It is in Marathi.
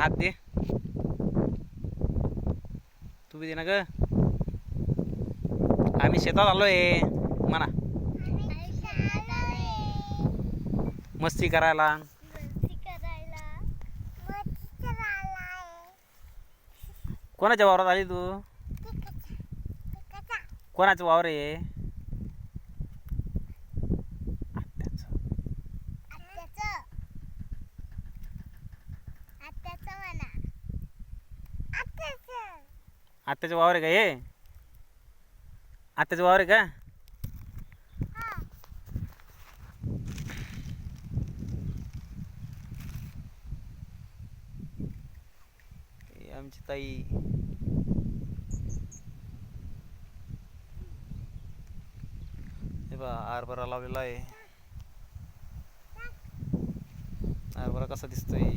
हात दे. तू बी दे ना ग. आम्ही शेतात आलोय म्हणा. मस्ती करायला. कोणाच्या वावरात आली तू? कोणाचं वावर आहे? आत्याचं वावर आहे का हे? आत्याचं वावर आहे का? आमची ताई. हे बा हरभरा लावलेला आहे. हरभरा कसा दिसतोय?